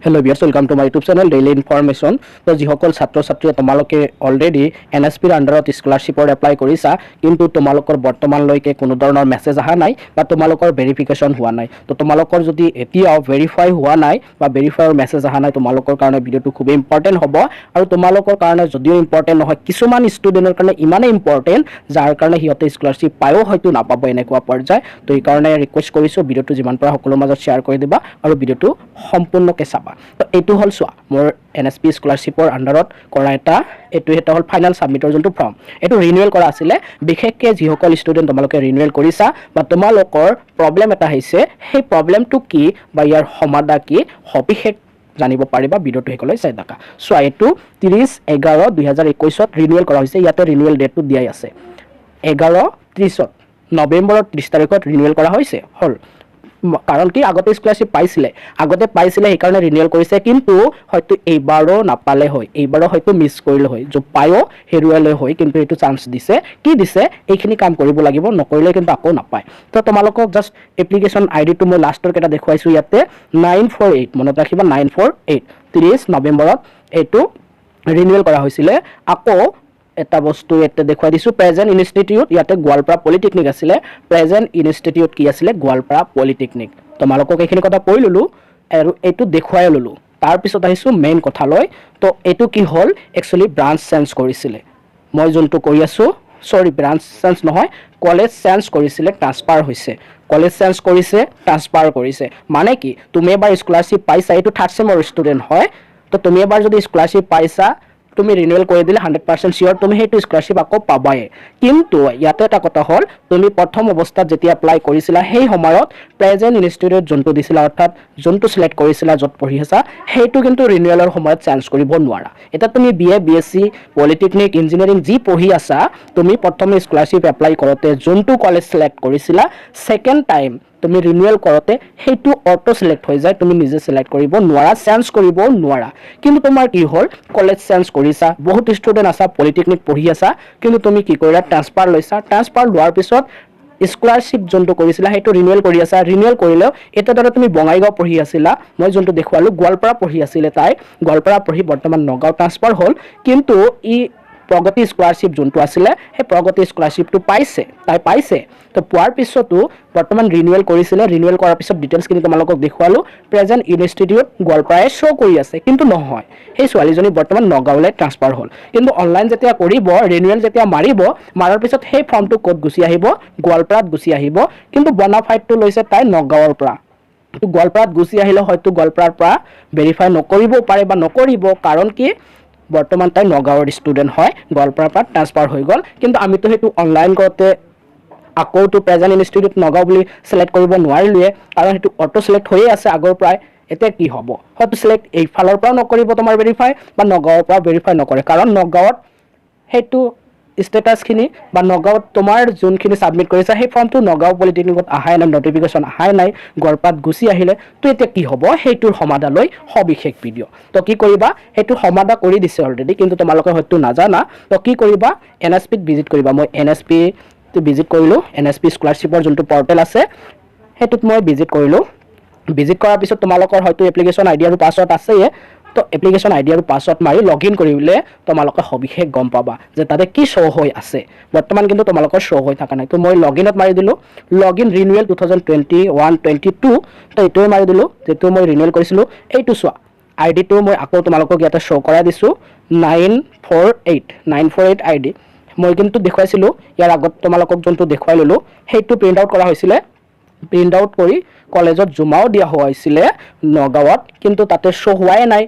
Hello viewers, welcome to my YouTube channel Daily Information. তো যিসকল ছাত্ৰ ছাত্ৰীয়ে তোমালোকে অলৰেডি এনএছপিৰ আন্ডাৰত স্কলাৰশ্বিপৰ এপ্লাই কৰিছা কিন্তু তোমালোকৰ বৰ্তমানলৈকে কোনো ধৰণৰ মেছেজ অহা নাই বা তোমালোকৰ ভেৰিফিকেশ্যন হোৱা নাই তো তোমালোকৰ যদি এতিয়াও ভেৰিফাই হোৱা নাই বা ভেৰিফাইৰ মেছেজ অহা নাই তোমালোকৰ কাৰণে ভিডিঅ'টো খুব ইম্পৰ্টেণ্ট হ'ব আৰু তোমালোকৰ কাৰণে যদিও ইম্পৰ্টেণ্ট নহয় কিছুমান ষ্টুডেণ্টৰ কাৰণে ইমানেই ইম্পৰ্টেণ্ট যাৰ কাৰণে সিহঁতে স্কলাৰশ্বিপ পায়ো হয়তো নাপাব এনেকুৱা পৰ্যায় তো এইকাৰণে ৰিকুৱেষ্ট কৰিছোঁ ভিডিঅ'টো যিমান পৰা সকলোৰ মাজত শ্বেয়াৰ কৰি দিবা আৰু ভিডিঅ'টো সম্পূৰ্ণকৈ চাবা তো এইটো হল চোৱা মোৰ এনএছপি স্কলাৰশ্বিপৰ আন্ডাৰত কৰা এটা হল ফাইনাল সাবমিটৰ যোনটো ফৰ্ম এইটো ৰিনিউৱেল কৰা আছিলে বিশেষকৈ যিসকল ষ্টুডেণ্ট তোমালোকে ৰিনিউৱেল কৰিছা বা তোমালোকৰ প্ৰব্লেম এটা হৈছে সেই প্ৰব্লেমটো কি বা ইয়াৰ সমাধান কি সবিশেষ জানিব পাৰিবা ভিডিঅ'টো শেষলৈ চাই থাকা চোৱা এইটো 30/11/2021 ৰিনিউৱেল কৰা হৈছে ইয়াতে ৰিনিউৱেল ডেটটো দিয়াই আছে 11/30 নৱেম্বৰৰ 30 তাৰিখত ৰিনিউৱেল কৰা হৈছে হল কাৰণ কি আগতে স্কলাৰশ্বিপ পাইছিলে সেইকাৰণে ৰিনিউৱেল কৰিছে কিন্তু হয়তো এইবাৰো নাপালে হয় এইবাৰো হয়তো মিছ কৰিলে হয় যে পায়ো হেৰুৱালে হয় কিন্তু এইটো চান্স দিছে কি দিছে এইখিনি কাম কৰিব লাগিব নকৰিলে কিন্তু আকৌ নাপায় তো তোমালোকক জাষ্ট এপ্লিকেশ্যন আইডিটো মই লাষ্টৰ কেইটা দেখুৱাইছো ইয়াতে 948 মনত ৰাখিবা 948 30 নৱেম্বৰত এইটো ৰিনিউৱেল কৰা হৈছিলে আকৌ এটা বস্তু ইয়াতে দেখুৱাই দিছো প্ৰেজেন্ট ইনষ্টিটিউট ইয়াতে গোৱালপাৰা পলিটেকনিক আছিলে প্ৰেজেন্ট ইনষ্টিটিউট কি আছিলে গোৱালপাৰা পলিটেকনিক তোমালোকক এইখিনি কথা কৈ ললো আৰু এইটো দেখুৱাই ললো তাৰ পিছত আহিছো মেইন কথালৈ তো এইটো কি হল একচুয়ালি ব্ৰাঞ্চ চেঞ্জ কৰিছিলে মই যোনটো কৈ আছো সৰি ব্ৰাঞ্চ চেঞ্জ নহয় কলেজ চেঞ্জ কৰিছিলে ট্ৰান্সফাৰ হৈছে কলেজ চেঞ্জ কৰিছে ট্ৰান্সফাৰ কৰিছে মানে কি তুমি এবাৰ স্কলাৰশ্বিপ পাইছা এইটো থাৰ্ড সেমৰ ষ্টুডেন্ট হয় তো তুমি এবাৰ যদি স্কলাৰশ্বিপ পাইছা তুমি ৰিনিউৱেল কৰি দিলে 100% শিওৰ তুমি হেতু স্কলাৰশ্বিপ আকৌ পাবাই কিন্তু ইয়াতে এটা কথা হল তুমি প্ৰথম অৱস্থাত যেতিয়া এপ্লাই কৰিছিলা সেই সময়ত প্ৰেজেন্ট ইনষ্টিটিউট যোনটো দিছিলা অৰ্থাৎ যোনটো সিলেক্ট কৰিছিলা যত পঢ়ি আছা সেইটো কিন্তু ৰিনিউৱেলৰ সময়ত চেঞ্জ কৰিব নোৱাৰা এটা তুমি বিএ বিএসসি পলিটেকনিক ইঞ্জিনিয়াৰিং যি পঢ়ি আছা তুমি প্ৰথমে স্কলাৰশ্বিপ এপ্লাই কৰোতে যোনটো কলেজ সিলেক্ট কৰিছিলা সেকেন্ড টাইম তুমি ৰিনিউৱেল কৰোতে হেতু অটো সিলেক্ট হৈ যায় তুমি নিজে সিলেক্ট কৰিব নোৱাৰা চেঞ্জ কৰিব নোৱাৰা কিন্তু তোমাৰ কি হল কলেজ চেঞ্জ কৰিছা বহুত ষ্টুডেন্ট আছা পলিটেকনিক পঢ়ি আছা কিন্তু তুমি কি কৰিলা ট্ৰান্সফাৰ লৈছা ট্ৰান্সফাৰ লোৱাৰ পিছত স্কলাৰশ্বিপ যোনটো কৰিছিলা হেতু ৰিনিউৱেল কৰি আছা ৰিনিউৱেল কৰিলেও এটা ধৰা তুমি বঙাইগাঁও পঢ়ি আছিলা মই যোনটো দেখুৱালো গোৱালপাৰা পঢ়ি আছিলে তাই গোৱালপাৰা পঢ়ি বৰ্তমান নগাঁও ট্ৰান্সফাৰ হল কিন্তু ই প্ৰগতি স্কলাৰশ্বিপ যোনটো আছিলে সেই প্ৰগতি স্কলাৰশ্বিপটো পাইছে তো পোৱাৰ পিছতো বৰ্তমান ৰিনিউৱেল কৰিছিলে ৰিনিউৱেল কৰাৰ পিছত ডিটেইলছখিনি তোমালোকক দেখুৱালো প্ৰেজেন্ট ইনষ্টিটিউট গোৱালপাৰাই শো কৰি আছে কিন্তু নহয় সেই ছোৱালীজনী বৰ্তমান নগাঁৱলৈ ট্ৰান্সফাৰ হ'ল কিন্তু অনলাইন যেতিয়া কৰিব ৰিনিউৱেল যেতিয়া মাৰাৰ পিছত সেই ফৰ্মটো ক'ত গুচি আহিব গোৱালপাৰাত গুচি আহিব কিন্তু বনাফাইডটো লৈছে তাই নগাঁৱৰ পৰা তো গোৱালপাৰাত গুচি আহিলে হয়তো গোৱালপাৰাৰ পৰা ভেৰিফাই নকৰিবও পাৰে বা নকৰিব কাৰণ কি বৰ্তমান তাই নগাঁৱৰ ষ্টুডেন্ট হয় গোৱালপাৰাৰ পৰা ট্ৰান্সফাৰ হৈ গ'ল কিন্তু আমিতো হেতু অনলাইন কৰোতে আকৌ তো প্ৰেজেন্ট ইনষ্টিটিউট নগাঁও বুলি সিলেক্ট কৰিব নোৱাৰিলোৱে কাৰণ হেতু অটো সিলেক্ট হৈয়ে আছে আগৰ পৰাই এতিয়া কি হ'ব হয়তো সিলেক্ট এই ফালৰ পৰা নকৰিব তোমাৰ ভেৰিফাই বা নগাঁৱৰ পৰা ভেৰিফাই নকৰে কাৰণ নগাঁৱত হেতু স্ট্যাটাসখিনি বা নগাঁৱত তোমাৰ যোনখিনি সাবমিট কৰিছা সেই ফৰ্মটো নগাঁও পলিটেকনিকত আহাই নাই নটিফিকেশন আহাই নাই গোৱালপাৰাত গুচি আহিলে তো এতিয়া কি হ'ব সেইটোৰ সমাধানলৈ সবিশেষ ভিডিঅ' তো কি কৰিবা সেইটো সমাধান কৰি দিছে অলৰেডি কিন্তু তোমালোকে হয়তো নাজানা তো কি কৰিবা এনএছপিত ভিজিট কৰিবা মই এনএছপি ভিজিট কৰিলো এনএছপি স্কলাৰশ্বিপৰ যোনটো পৰ্টেল আছে হেতুত মই ভিজিট কৰিলো ভিজিট কৰাৰ পিছত তোমালোকৰ হয়তো এপ্লিকেশ্যন আইডি আৰু পাছৱৰ্ড আছে তো এপ্লিকেশ্যন আইডি আৰু পাছৱৰ্ড মাৰি লগইন কৰিলে তোমালোকে সবিশেষ গম পাবা যে তাতে কি শো হৈ আছে বৰ্তমান কিন্তু তোমালোকৰ শো হৈ থকা নাই তো মই লগইনত মাৰি দিলো লগইন ৰিনিউৱেল 2021-22 তো এইটোৱে মাৰি দিলো যেটো মই ৰিনিউৱেল কৰিছিলো এইটো চোৱা আইডিটো মই আকৌ তোমালোকক ইয়াতে শো কৰাই দিছো 948 আইডি মই কিন্তু দেখুৱাইছিলো ইয়াৰ আগত তোমালোকক যোনটো দেখুৱাই ললো সেইটো প্ৰিন্ট আউট কৰা হৈছিলে প্ৰিন্ট আউট কৰি কলেজত জমাও দিয়া হৈছিলে নগাঁৱত কিন্তু তাতে শো হোৱাই নাই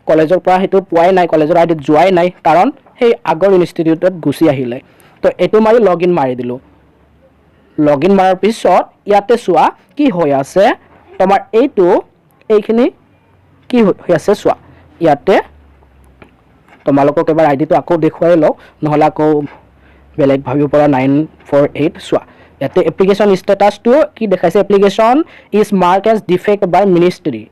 কলেজৰ পৰা হেতু পোৱাই নাই কলেজৰ আইডিত যোৱাই নাই কাৰণ সেই আগৰ ইনষ্টিটিউটত গুচি আহিলে তো এইটো মাৰি লগইন মাৰি দিলো লগইন মাৰাৰ পিছত ইয়াতে চোৱা কি হৈ আছে তোমাৰ এইখিনি কি হৈ আছে চোৱা ইয়াতে তোমালোকক এবাৰ আইডিটো আকৌ দেখুৱাই লও নহলে আকৌ বেলেগ ভাবিব পৰা 948 চোৱা ইয়াতে এপ্লিকেশ্যন ষ্টেটাসটো কি দেখাইছে application is mark as defect by ministry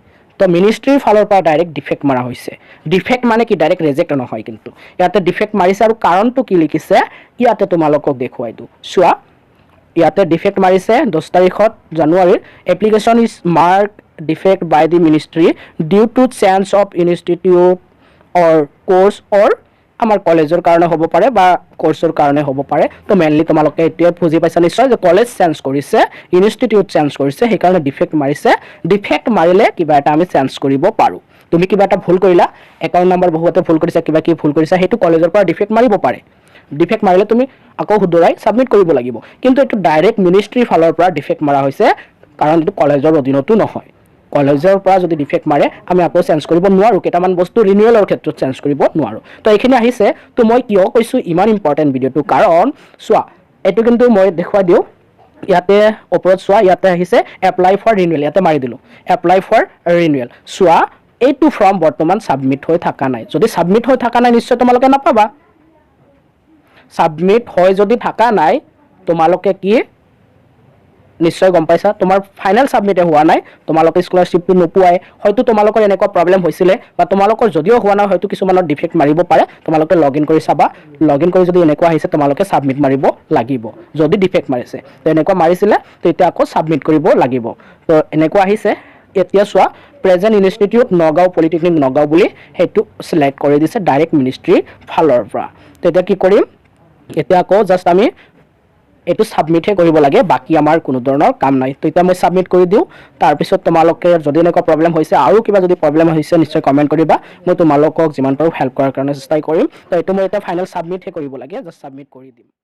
তো মিনিষ্ট্ৰিৰ ফালৰ পৰা ডাইৰেক্ট ডিফেক্ট মাৰা হৈছে ডিফেক্ট মানে কি ডাইৰেক্ট ৰিজেক্ট নহয় কিন্তু ইয়াতে ডিফেক্ট মাৰিছে আৰু কাৰণটো কি লিখিছে ইয়াতে তোমালোকক দেখুৱাই দিও চোৱা ইয়াতে ডিফেক্ট মাৰিছে 10 তাৰিখত জানুৱাৰীৰ application is mark defect by the ministry due to change of institute or course or আমাৰ কলেজৰ কাৰণে হ'ব পাৰে বা কোৰ্সৰ কাৰণে হ'ব পাৰে তো মেইনলি তোমালোকে এতিয়া বুজি পাইছা নিশ্চয় যে কলেজ চেঞ্জ কৰিছে ইনষ্টিটিউট চেঞ্জ কৰিছে সেই কাৰণে ডিফেক্ট মাৰিছে ডিফেক্ট মাৰিলে কিবা এটা আমি চেঞ্জ কৰিব পাৰো তুমি কিবা এটা ভুল কৰিলা একাউন্ট নাম্বাৰ বহুতে ভুল কৰিছা কিবা কি ভুল কৰিছা হেতু কলেজৰ পৰা ডিফেক্ট মাৰিব পাৰে ডিফেক্ট মাৰিলে তুমি আকৌ হুদৰাই সাবমিট কৰিব লাগিব কিন্তু এটো ডাইৰেক্ট মিনিষ্ট্ৰি ফালৰ পৰা ডিফেক্ট মাৰা হৈছে কাৰণ এটো কলেজৰ অধীনতো নহয় কলেজৰ পৰা যদি ডিফেক্ট মাৰে আমি আকৌ চেঞ্জ কৰিব নোৱাৰো কেটামান বস্তু ৰিনিউৱেলৰ ক্ষেত্ৰত চেঞ্জ কৰিব নোৱাৰো তো এইখিনি আহিছে তো মই কিয় কৈছো ইমান ইম্পৰ্টেন্ট ভিডিওটো কাৰণ সোৱা এটো কিন্তু মই দেখুৱাই দিও ইয়াতে ওপৰত সোৱা ইয়াতে আহিছে এপ্লাই ফৰ ৰিনিউৱেল ইয়াতে মাৰি দিলো এপ্লাই ফৰ ৰিনিউৱেল সোৱা এইটো ফৰ্ম বৰ্তমান সাবমিট হৈ থাকা নাই যদি সাবমিট হৈ থাকা নাই নিশ্চয় তোমালোকে নাপাবা সাবমিট হয় যদি থাকা নাই তোমালোকে কি নিশ্চয় গম পাইছা তোমাৰ ফাইনাল সাবমিট হোৱা নাই তোমালোকে স্কলাৰশিপটো নোপোৱাই হয়তো তোমালোকৰ এনেকুৱা প্ৰবলেম হৈছিলে বা তোমালোকৰ যদিও হোৱা নাই হয়তো কিছুমানৰ ডিফেক্ট মাৰিব পাৰে তোমালোকে লগইন কৰি চাবা লগইন কৰি যদি এনেকুৱা আহিছে তোমালোকে সাবমিট মাৰিব লাগিব যদি ডিফেক্ট মাৰিছে তো এনেকুৱা মাৰিছিলে তো এটা আকৌ সাবমিট কৰিব লাগিব তো এনেকুৱা আহিছে এতিয়া সোৱা present institute Nagaon polytechnic Nagaon বুলি হেতু সিলেক্ট কৰি দিছে ডাইৰেক্ট মিনিষ্ট্ৰি ফালৰ পৰা তো এটা কি কৰিম এতিয়া আকৌ জাস্ট আমি এটো সাবমিট হে কৰিব লাগে বাকি আমাৰ কোনো ধৰণৰ কাম নাই তো এটা মই সাবমিট কৰি দিও তাৰ পিছত তোমালোকে যদি এনেকুৱা প্ৰবলেম হৈছে আৰু কিবা যদি প্ৰবলেম হৈছে নিশ্চয় কমেন্ট কৰিবা মই তোমালোকক যিমান পাৰো হেল্প কৰাৰ কাৰণে চেষ্টা কৰিম তো এটো মই এটা ফাইনাল সাবমিট হে কৰিব লাগে জাস্ট সাবমিট কৰি দিম